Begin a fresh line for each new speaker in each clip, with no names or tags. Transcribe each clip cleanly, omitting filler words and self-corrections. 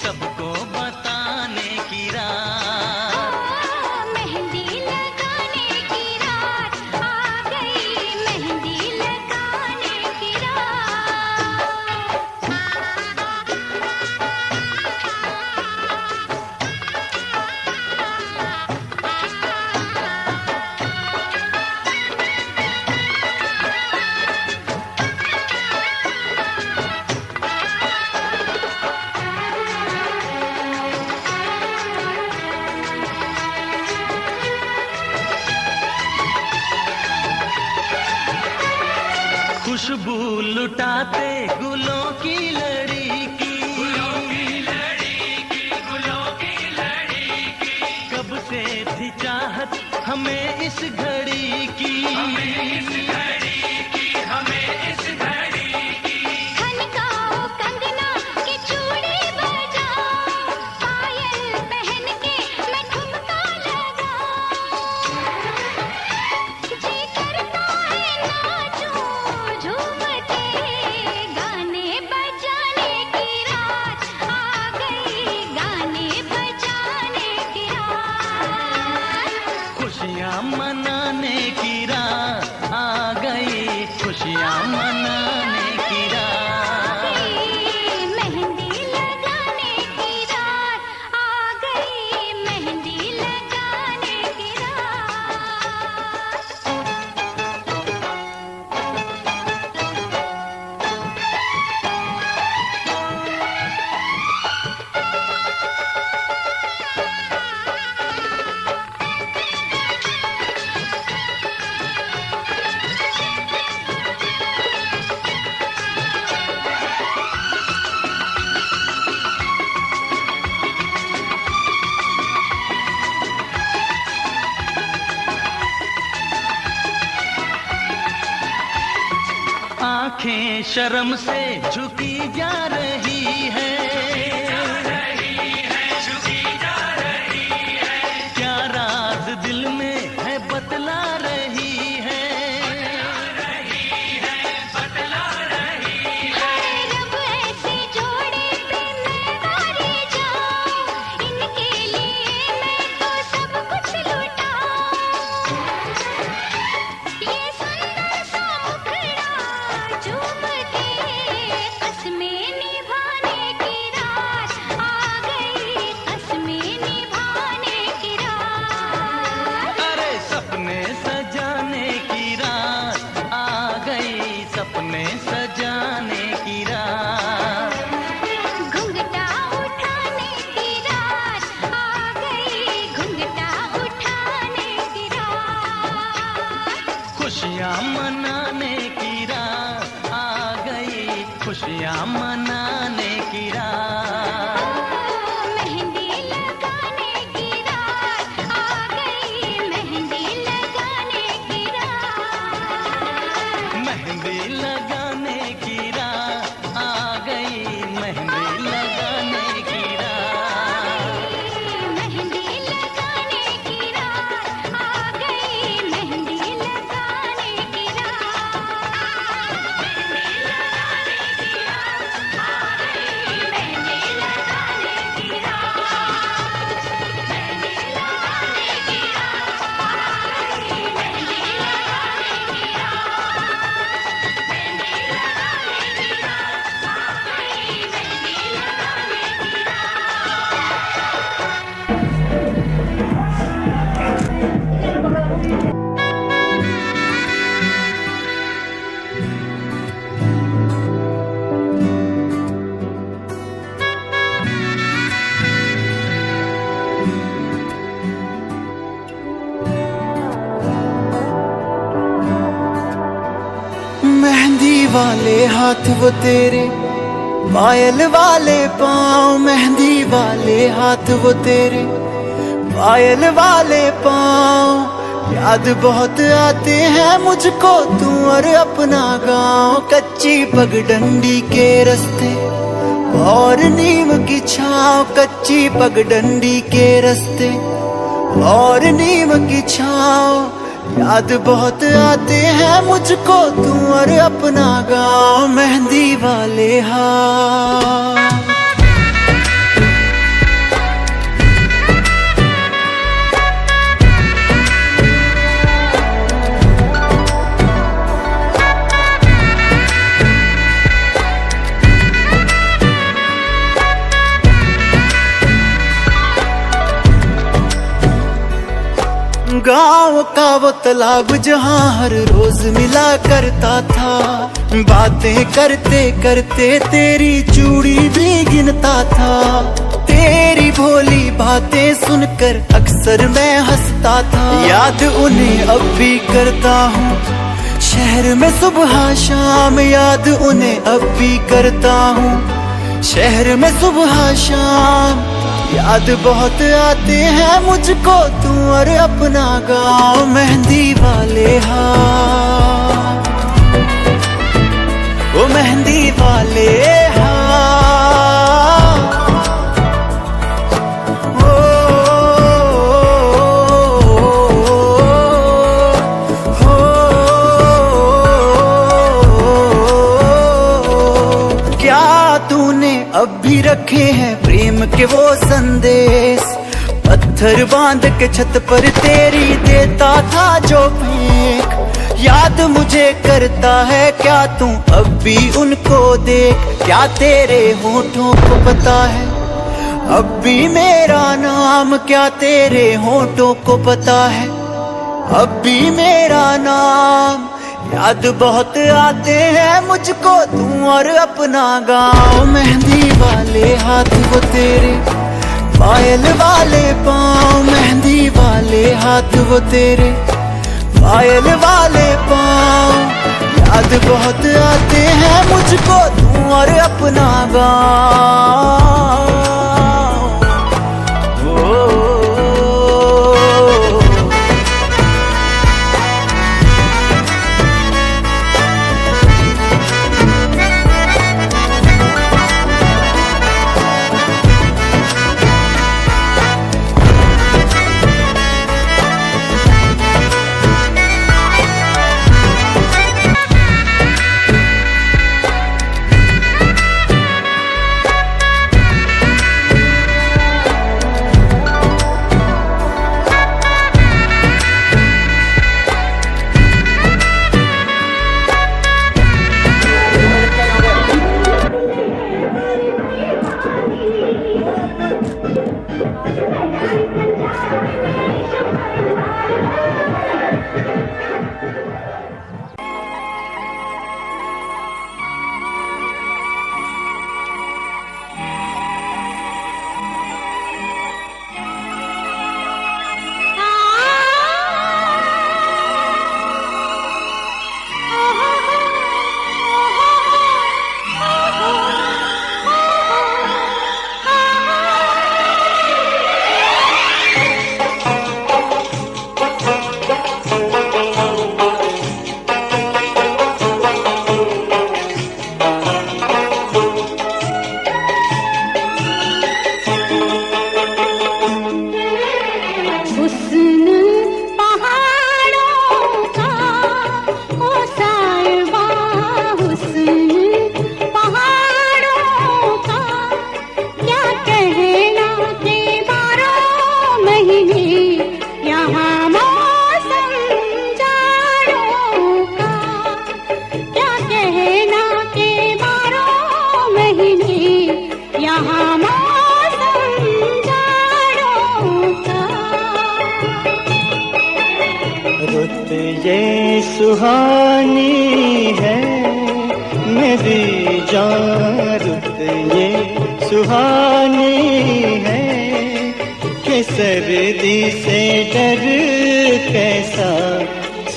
सबको बताने की रात।
मेहंदी लगाने की रात आ गई, मेहंदी लगाने की
खुशबू लुटाते गुलों की लड़ी की, कब से थी चाहत हमें इस घड़ी की,
खनकाओ कंगना की चूड़ी बजाओ, पायल पहन के मैं ठुमका लगाऊं, जी करता है नाचूं झूम के, गाने बजाने की रात आ गई, गाने बजाने की रात।
खुशियाँ मनाने की रात आ गई, खुशियाँ मनाने की रात।
मेहंदी लगाने की रात आ गई, मेहंदी लगाने की
आंखें शर्म से झुकी जा रही है, क्या राज दिल में है बतला रही है,
रब ऐसे जोड़े पे मैं हारी जाऊं, इनके लिए मैं तो सब कुछ लुटाऊं, ये सुंदर सा मुखड़ा चूम के, कसमें निभाने की रात आ गई, कसमें निभाने की रात।
अरे सपने सजाने की रात आ गई, सपने सजाने की रात।
घुंघटा उठाने की रात आ गई, घुंघटा उठाने की रात।
खुशियाँ मनाने की रात आ गई, खुशियाँ मनाने की रात।
मेहंदी लगाने की रात आ गई, मेहंदी लगाने की रात।
मेहंदी लगाने की रात आ गई, मेहंदी लगाने की रात।
मेहंदी लगाने की रात आ गई, मेहंदी लगाने की रात।
मेहंदी वाले हाथ वो तेरे, पायल वाले पाँव, मेहंदी वाले हाथ वो तेरे, पायल वाले पाँव। याद बहुत आते हैं मुझको तू और अपना गाँव, कच्ची पगडंडी के रास्ते और नीम की छाँव, कच्ची पगडंडी के रास्ते और नीम की छाँव। याद बहुत आते हैं मुझको तू और अपना गाँव, मेहंदी वाले हाथ। गांव का वो तालाब जहां हर रोज मिला करता था, बातें करते करते तेरी चूड़ी भी गिनता था। तेरी भोली बातें सुनकर अक्सर मैं हंसता था, याद उन्हें अब भी करता हूँ शहर में सुबह शाम, याद उन्हें अब भी करता हूँ शहर में सुबह शाम। याद बहुत आते हैं मुझको तू और अपना गाँव मेहंदी वाले हाथ, वो मेहंदी वाले हाथ। अब भी रखे हैं प्रेम के वो संदेश, पत्थर बांध के छत पर तेरी देता था जो फेंक। याद मुझे करता है क्या तू अब भी उनको देख, क्या तेरे होठों को पता है अब भी मेरा नाम, क्या तेरे होठों को पता है अब भी मेरा नाम। याद बहुत आते हैं मुझको तू और अपना गाँव, मेहंदी वाले हाथ वो तेरे, पायल वाले पाँव, मेहंदी वाले हाथ वो तेरे, पायल वाले पाँव। याद बहुत आते हैं मुझको तू और अपना गाँव।
रुत ये सुहानी है मेरी जान, रुत ये सुहानी है कि सर्दी से डर कैसा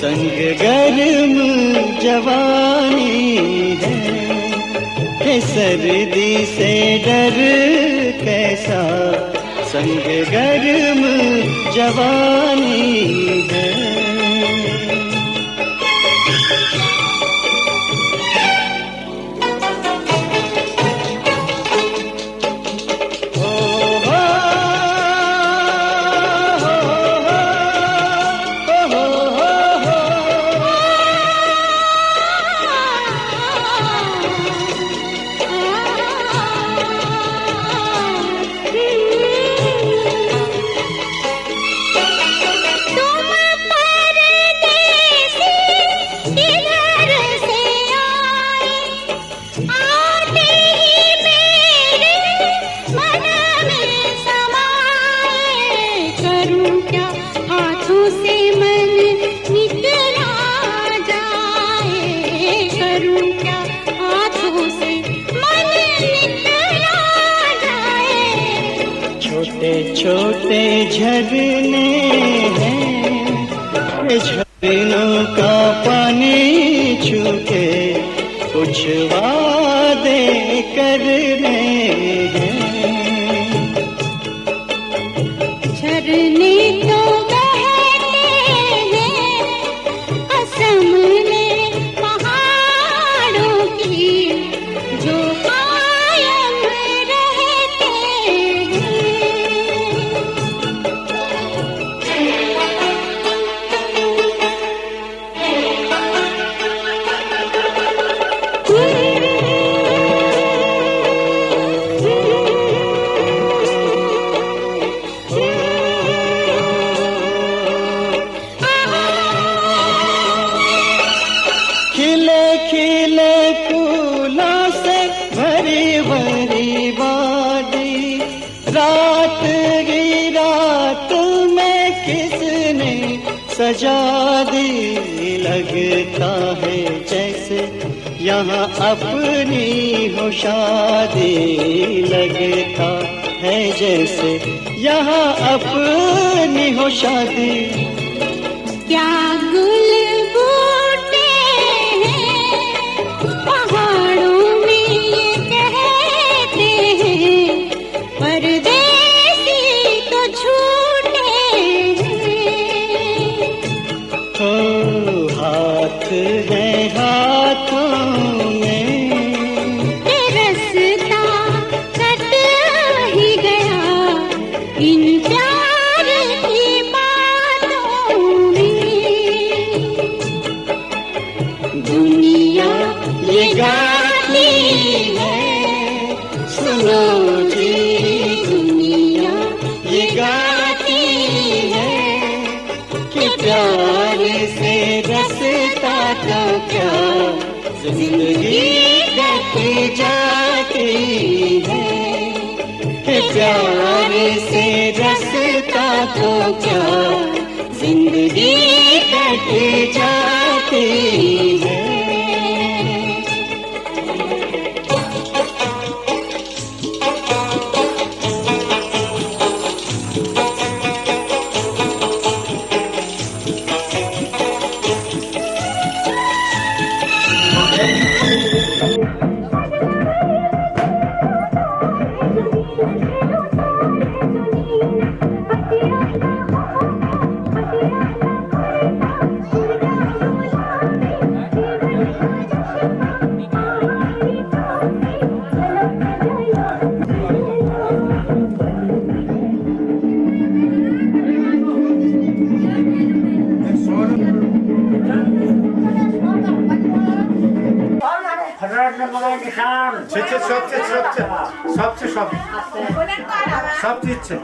संग गर्म जवानी है, कि सर्दी से डर कैसा संग गर्म जवानी है।
तुम
बहते झरने हैं, ये झरनों का पानी छू के कुछ वादे करने हैं।
झरने तो बहते हैं असम में पहाड़ों की, जो कायम रहते
खिले खिले फूलों से भरी भरी वादी, रात की रात में किसने सजा दी। लगता है जैसे यहाँ अपनी हो शादी, लगता है जैसे यहाँ अपनी हो शादी।
क्या गुल बूटे हैं पहाड़ों में ये कहते हैं, परदेसी तो झूठे हैं।
हो हाथ है हाथों में,
ये रास्ता कट ही गया इन प्यार की बातों में।
दुनिया ये गाती है, सुनो जी दुनिया ये गाती है, कि प्यार से रसता तो क्या जिंदगी कट जाती है, कि प्यार से रसता तो क्या जिंदगी कट जाती है।
সব দিচ্ছে।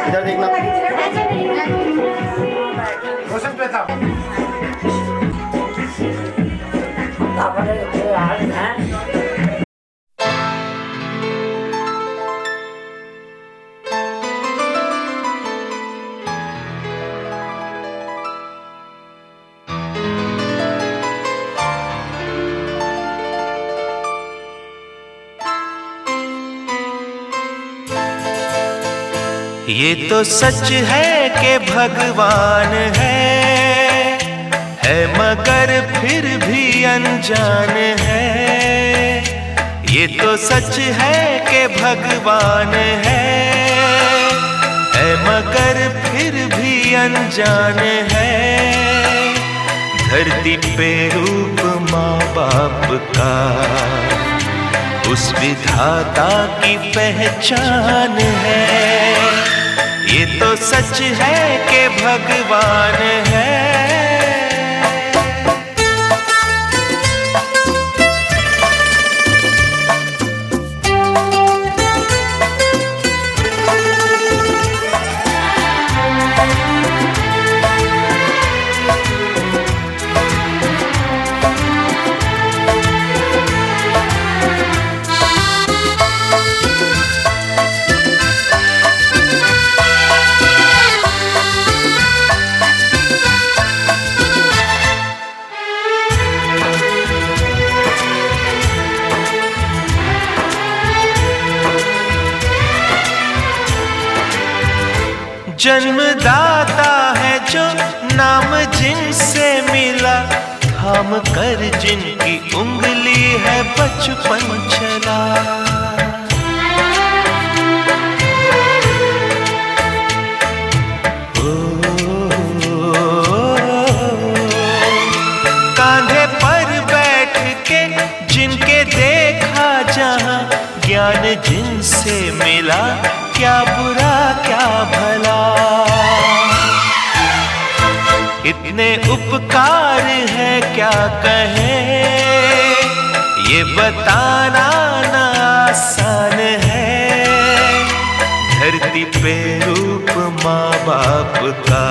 इधर देखना।
ये तो सच है कि भगवान है मगर फिर भी अनजान है। ये तो सच है कि भगवान है मगर फिर भी अनजान है। धरती पे रूप माँ बाप का उस विधाता की पहचान है। ये तो सच है कि भगवान है। जन्मदाता है जो नाम जिनसे मिला, थाम कर जिनकी उंगली है बचपन चला। कांधे पर बैठ के जिनके देखा जहां, ज्ञान जिनसे मिला क्या बुरा क्या भला। इतने उपकार है क्या कहें, ये बताना ना आसान है। धरती पे रूप माँ बाप का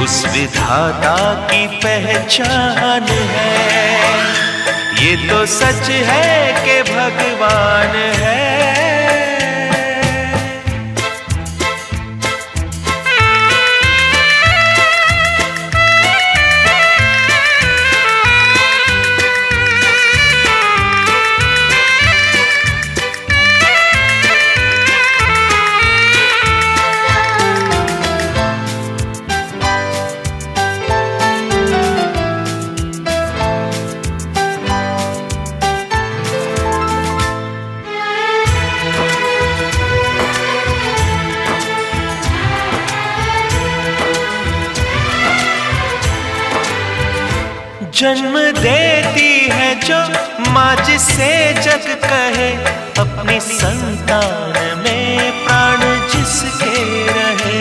उस विधाता की पहचान है। ये तो सच है कि भगवान है। जन्म देती है जो माँ जिसे जग कहे, अपनी संतान में प्राण जिसके रहे।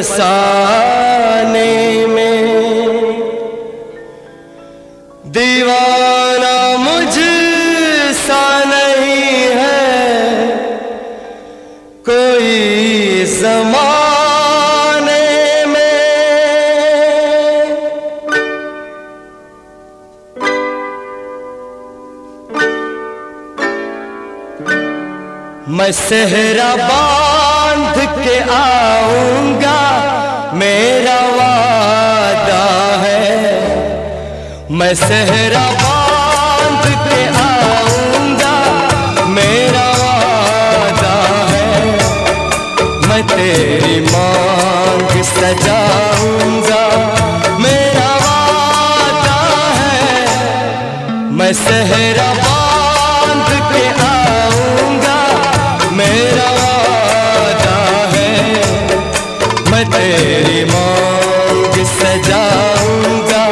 फसाने में। दीवाना मुझसा नहीं है कोई ज़माने में। मैं सेहरा बांध के आऊंगा मेरा वादा है। मैं सेहरा बांध के आऊंगा मेरा वादा है। मैं तेरी मांग सजाऊंगा मेरा वादा है। मैं सेहरा बांध के आऊंगा मेरा वादा है। मैं तेरी मांग सजाऊंगा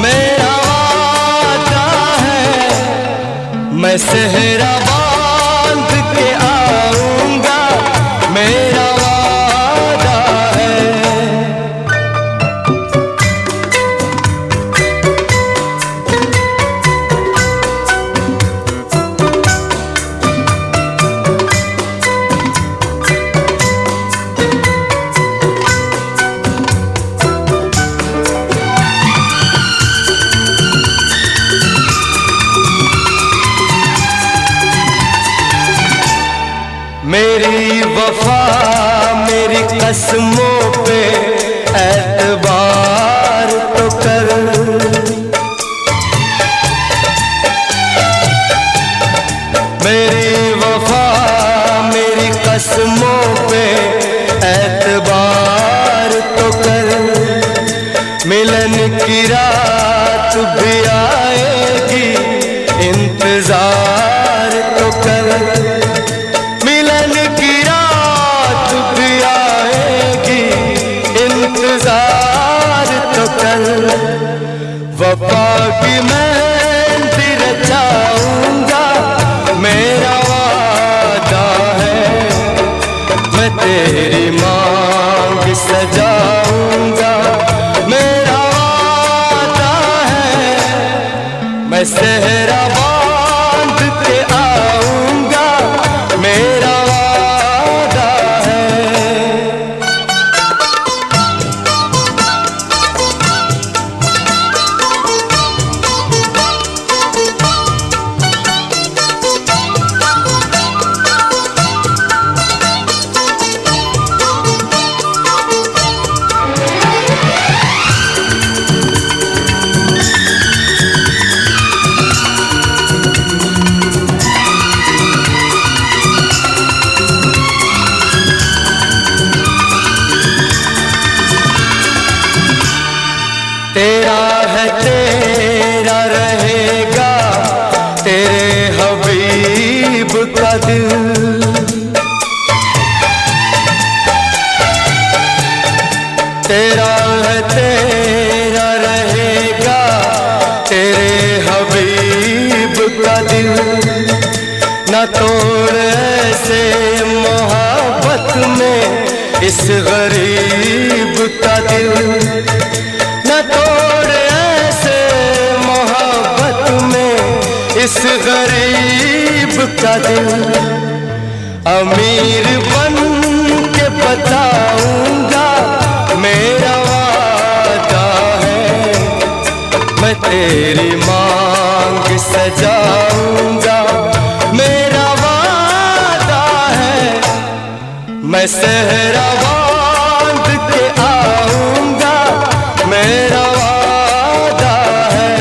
मेरा वादा है। मैं सेहरा बांध के आऊंगा मेरा वादा है। मेरी वफा मेरी कसमों पे एतबार तो कर। मेरी वफा मेरी कसमों पे एतबार तो कर। मिलन की रात भी आएगी इंतजार तो कर। मिलन की रात भी आएगी इंतजार तो कर। वफा की मेहंदी रचाऊंगा मेरा वादा है। मैं तेरी मांग सजाऊंगा मेरा वादा है। मैं सेहरा बांध के आऊंगा मेरा वादा है। तेरा है तेरा रहेगा तेरे हबीब का दिल। तेरा है तेरा रहेगा तेरे हबीब का दिल। न तोड़ ऐसे मोहब्बत में इस गरीब का दिल। न तोड़ ऐसे मोहब्बत में इस गरीब का दिल। अमीर बन के बताऊंगा मेरा वादा है। मैं तेरी मांग सजाऊंगा मेरा वादा है। मैं सेहरा बांध के आऊंगा मेरा वादा है।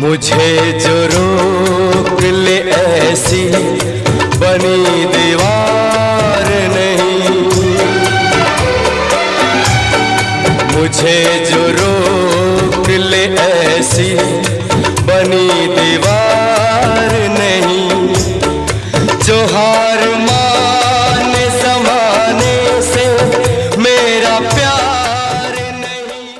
मुझे जो रोक ले ऐसी बनी दीवार नहीं। मुझे जो रोक ले ऐसी बनी दीवार हार माने समाने से मेरा प्यार नहीं।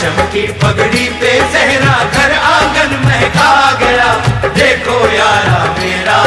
रेशम की पगड़ी पे जहरा घर आंगन महका गया, देखो यारा मेरा।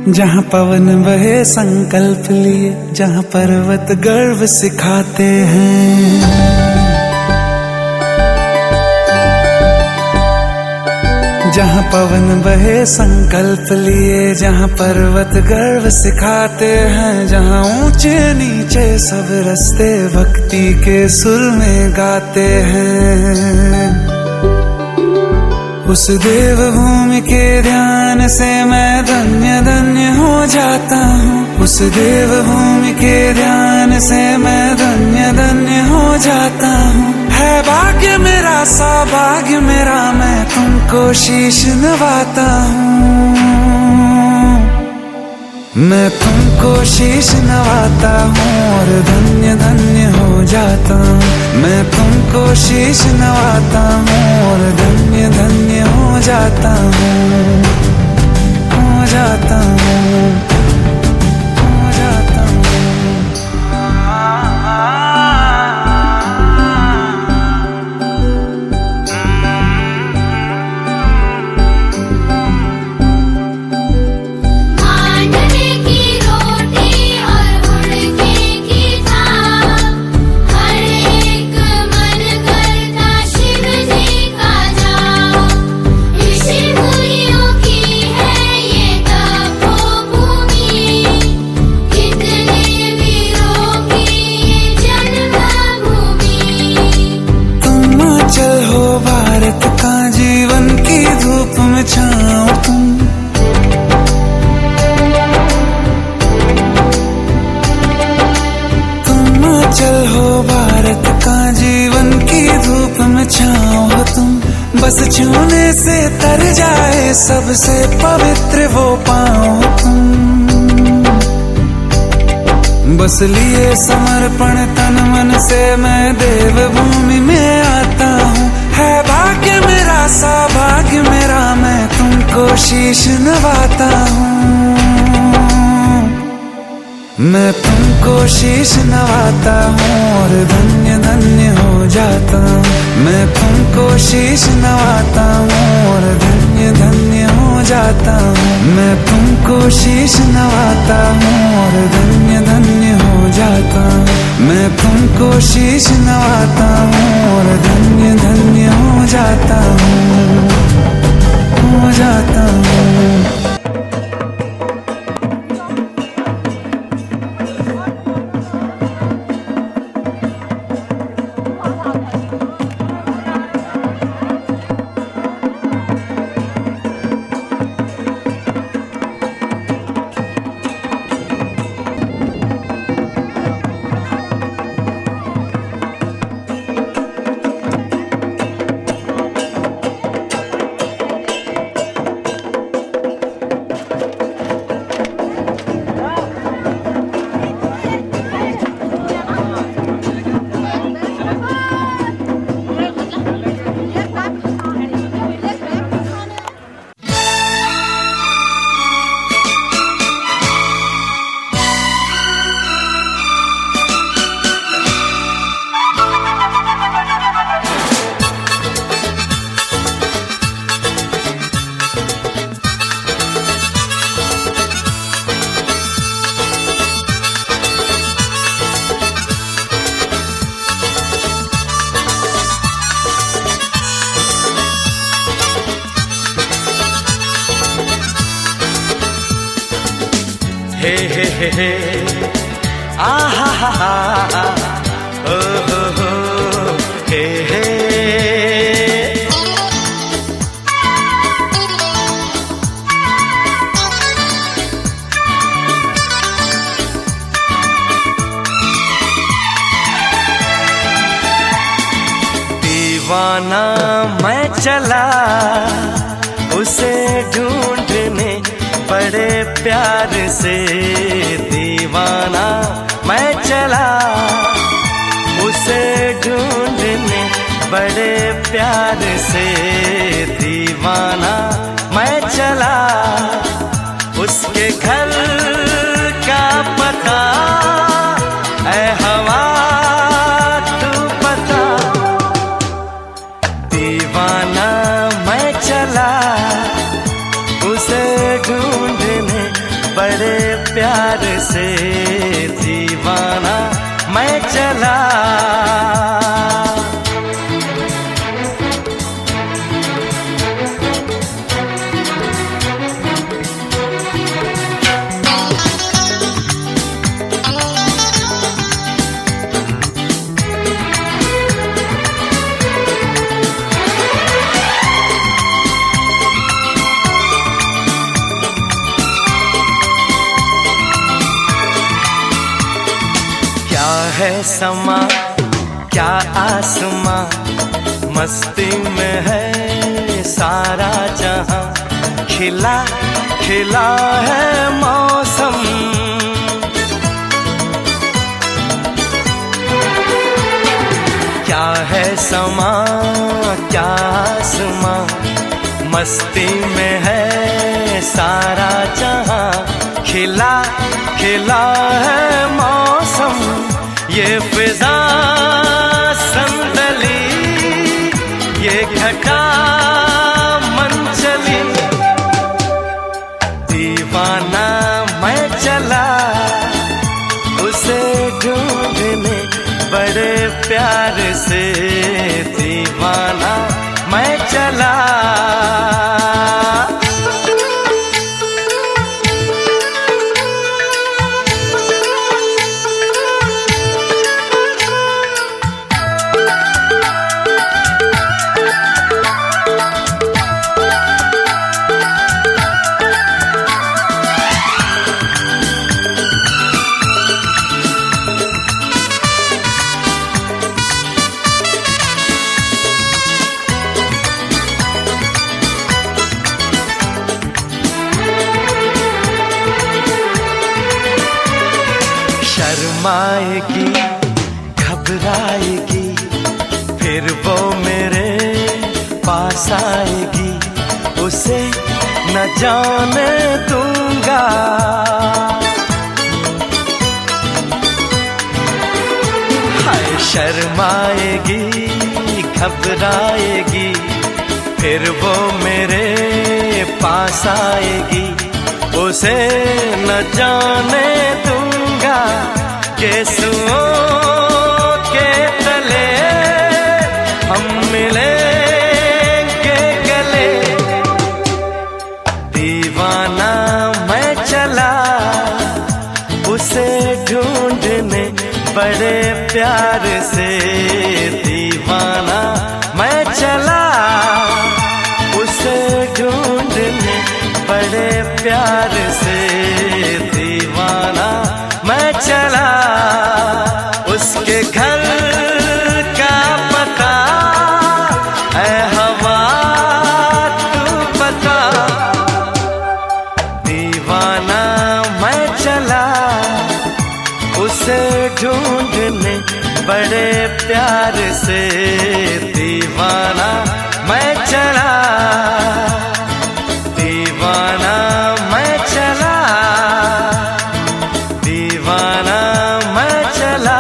जहाँ पवन बहे संकल्प लिए, जहाँ पर्वत गर्व सिखाते हैं, जहाँ पवन बहे संकल्प लिए, जहाँ पर्वत गर्व सिखाते हैं, जहाँ ऊंचे नीचे सब रास्ते भक्ति के सुर में गाते हैं। उस देवभूमि के ध्यान से मैं धन्य धन्य हो जाता हूँ, उस देवभूमि के ध्यान से मैं धन्य धन्य हो जाता हूँ। है भाग्य मेरा सौभाग्य मेरा, मैं तुमको शीश नवाता हूँ, मैं तुमको शीश नवाता हूँ और धन्य धन्य हो जाता हूँ। मैं तुमको शीश नवाता हूँ और धन्य धन्य हो जाता हूँ, हो जाता हूँ, हो जाता हूँ। बस छूने से तर जाए सबसे पवित्र वो पाँव तुम, बस लिए समर्पण तन मन से मैं देवभूमि में आता हूँ। है भाग्य मेरा सौभाग्य मेरा, मैं तुमको शीश नवाता हूँ, मैं तुमको शीश नवाता हूँ और धन्य धन्य हो जाता हूँ। मैं तुमको शीश नवाता हूँ और धन्य धन्य हो जाता हूँ। मैं तुमको शीश नवाता हूँ और धन्य धन्य हो जाता हूँ। मैं तुमको शीश नवाता हूँ और धन्य धन्य हो जाता हूँ, हो जाता हूँ।
हे आ हा हा हा ओ हो हे हे। दीवाना मैं चला उसे ढूंढने बड़े प्यार से, दीवाना मैं चला उसे ढूंढने बड़े प्यार से, दीवाना मैं चला उसके घर का पता ऐ हवा तू पता। दीवाना मैं चला उसे ढूंढने बड़े प्यार से, दीवाना मैं चला। है समा क्या आसमां, मस्ती में है सारा जहां, खिला खिला है मौसम। क्या है समा क्या आसमां, मस्ती में है सारा जहां, खिला खिला है मौसम। ये फिजा संदली ये घटा मन चली, दीवाना मैं चला उसे ढूंढने बड़े प्यार से, दीवाना मैं चला। शर्माएगी घबराएगी फिर वो मेरे पास आएगी, उसे न जाने दूंगा। हाय शर्माएगी घबराएगी फिर वो मेरे पास आएगी, उसे न जाने दूंगा। केसुओं के तले हम मिलेंगे गले, दीवाना मैं चला उसे ढूंढने बड़े प्यार से, दीवाना मैं चला उसे ढूंढने बड़े प्यार से, दीवाना मैं चला। उसके घर का पता ऐ हवा तू पता, दीवाना मैं चला उसे ढूंढने बड़े प्यार से, दीवाना मैं चला, दीवाना मैं चला, दीवाना मैं चला।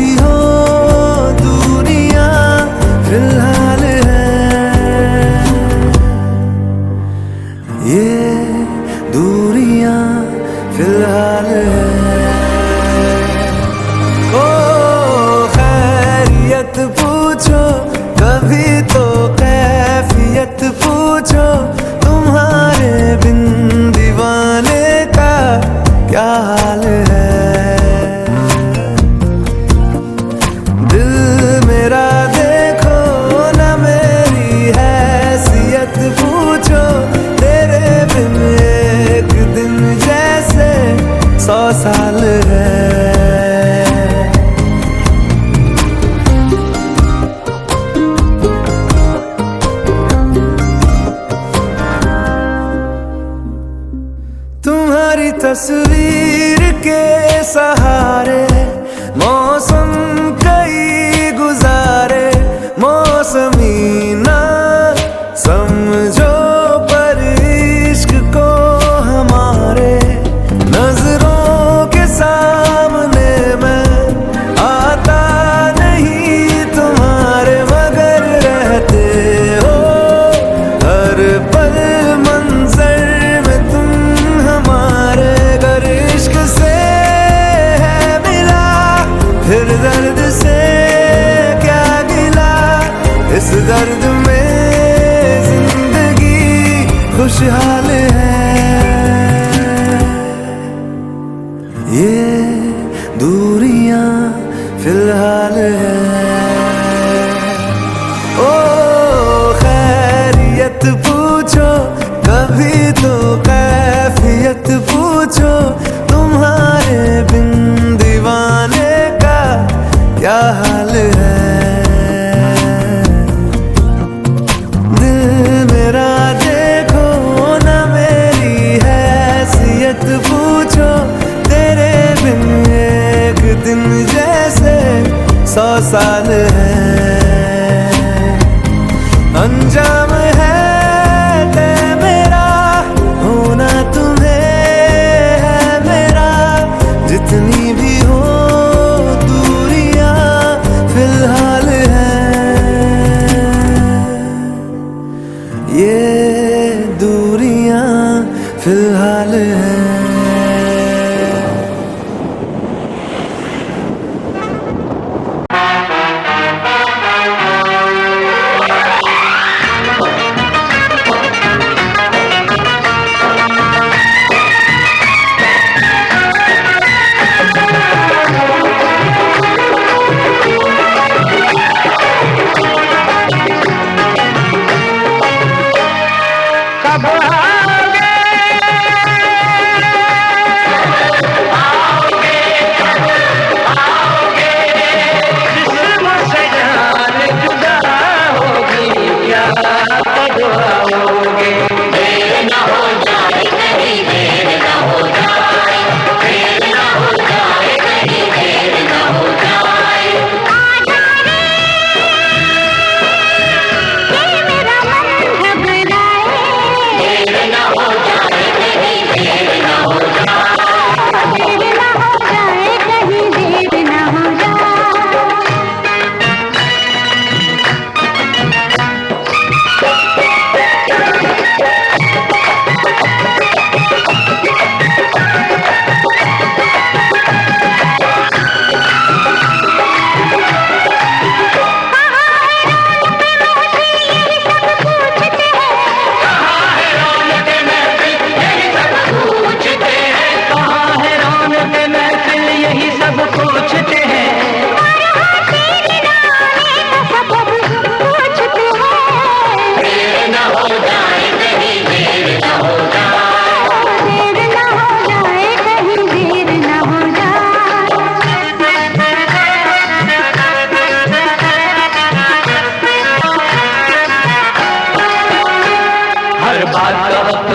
भी हो दूरियां फिलहाल है, ये दूरियां फिलहाल है। ओ खैरियत पूछो कभी तो कैफियत पूछो, तुम्हारे बिन दीवाने का क्या हाल है। दिल मेरा देखो ना मेरी हैसियत पूछो, तेरे बिन एक दिन जैसे 100 साल है। तुम्हारी तस्वीर के सहारे मौसम कई गुजारे, मौसमी ना समझो पर इश्क को हमारे, नजरों के सामने मैं आता नहीं तुम्हारे, मगर रहते हो हर पल मंजर में तुम हमारे। अगर इश्क से है मिला फिर दर्द से क्या गिला, इस दर्द में जिंदगी खुशहाल है। ये दूरियां फिलहाल है। ओ खैरियत पूछो कभी तो कैफियत पूछो, तुम्हारे बिन दीवाने का क्या हाल है। दिल मेरा देखो ना मेरी हैसियत पूछो, तेरे बिन एक दिन जैसे 100 साल है। अंजाम है तय मेरा होना तुम्हें है मेरा, जितनी भी हो दूरियां फिलहाल है। ये दूरियां फिलहाल है।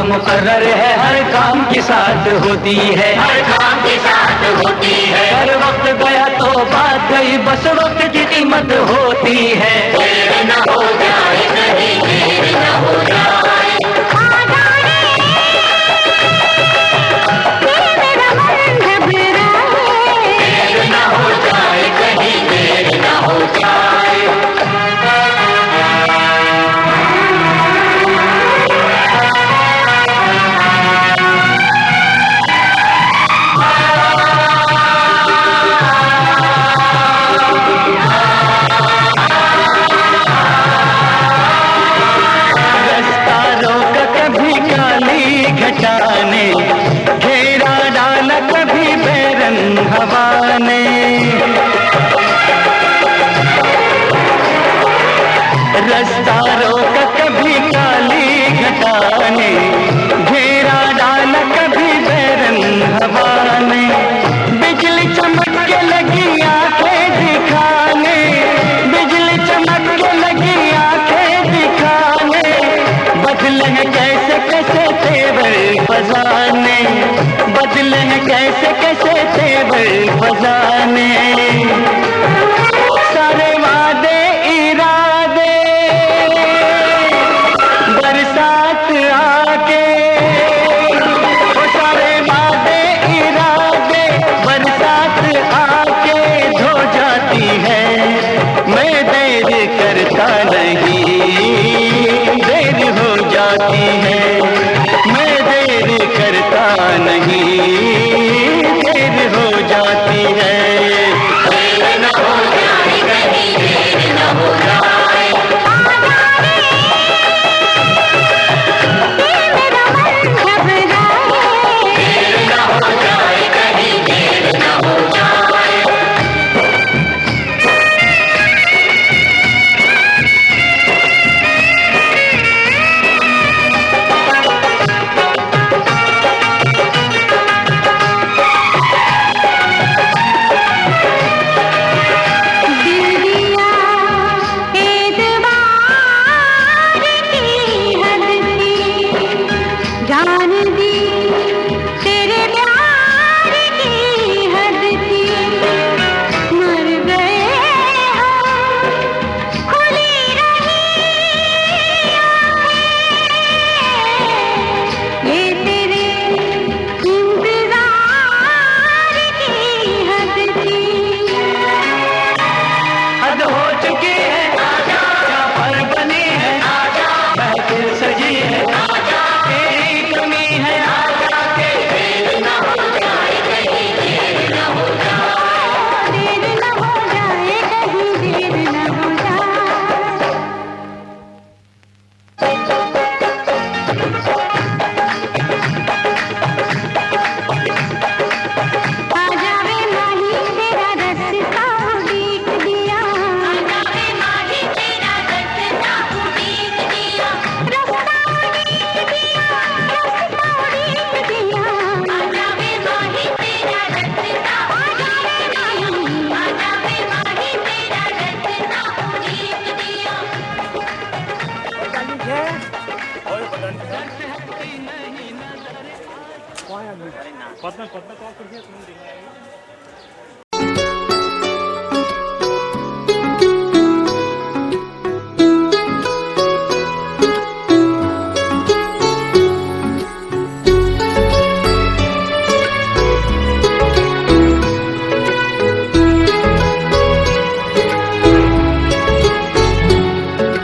मुकर्रर है, हर काम के साथ होती है, हर काम के साथ होती है। हर वक्त गया तो बात गई, बस वक्त की कीमत होती है। देर न हो जाए कहीं, देर न हो जाए, देर न हो जाए कहीं।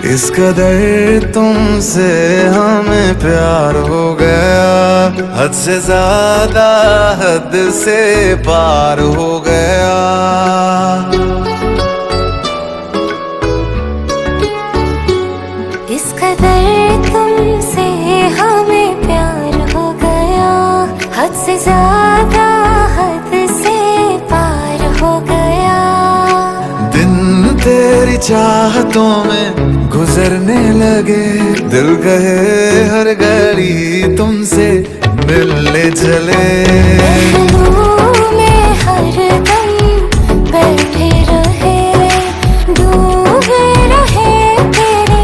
इस कदर तुमसे हमें प्यार हो गया, हद से ज्यादा हद से पार हो गया।
इस कदर तुमसे हमें प्यार हो गया, हद से ज्यादा हद से पार हो गया।
दिन तेरी चाहतों में गुजरने लगे, दिल कहे हर घड़ी तुमसे मिलने चले।
पहलू में हरदम बैठे रहे, डूबे रहे तेरी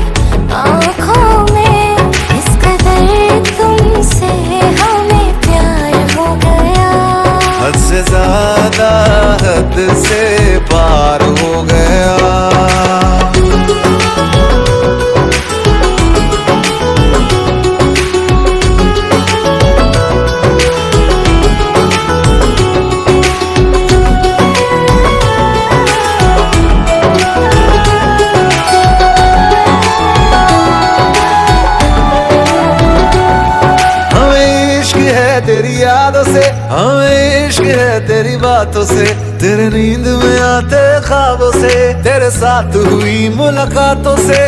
आँखों में। इस कदर तुमसे हमें प्यार हो गया,
हद से ज्यादा हद से पार हो गया। तेरी यादों से हमें इश्क है, तेरी बातों से, तेरे नींद में आते ख्वाबों से, तेरे साथ हुई मुलाकातों से।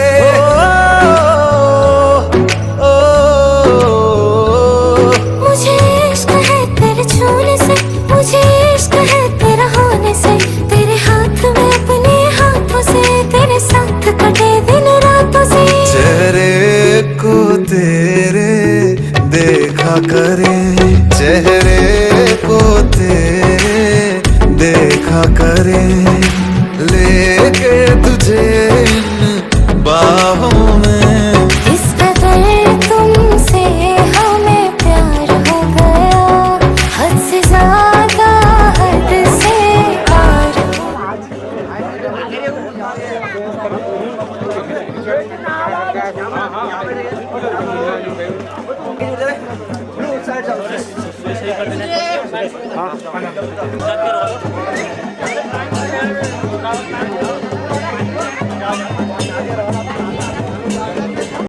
मुझे इश्क है तेरे छूने से, मुझे इश्क है तेरा होने से, तेरे हाथ में अपने हाथों से, तेरे साथ कटे दिन रातों से।
चेहरे को तेरे देखा करे, चेहरे को तेरे देखा करे, लेके तुझे इन बाहों में।
इस कदर तुमसे हमें प्यार हो गया, हद से ज्यादा हद से पार।
हाँ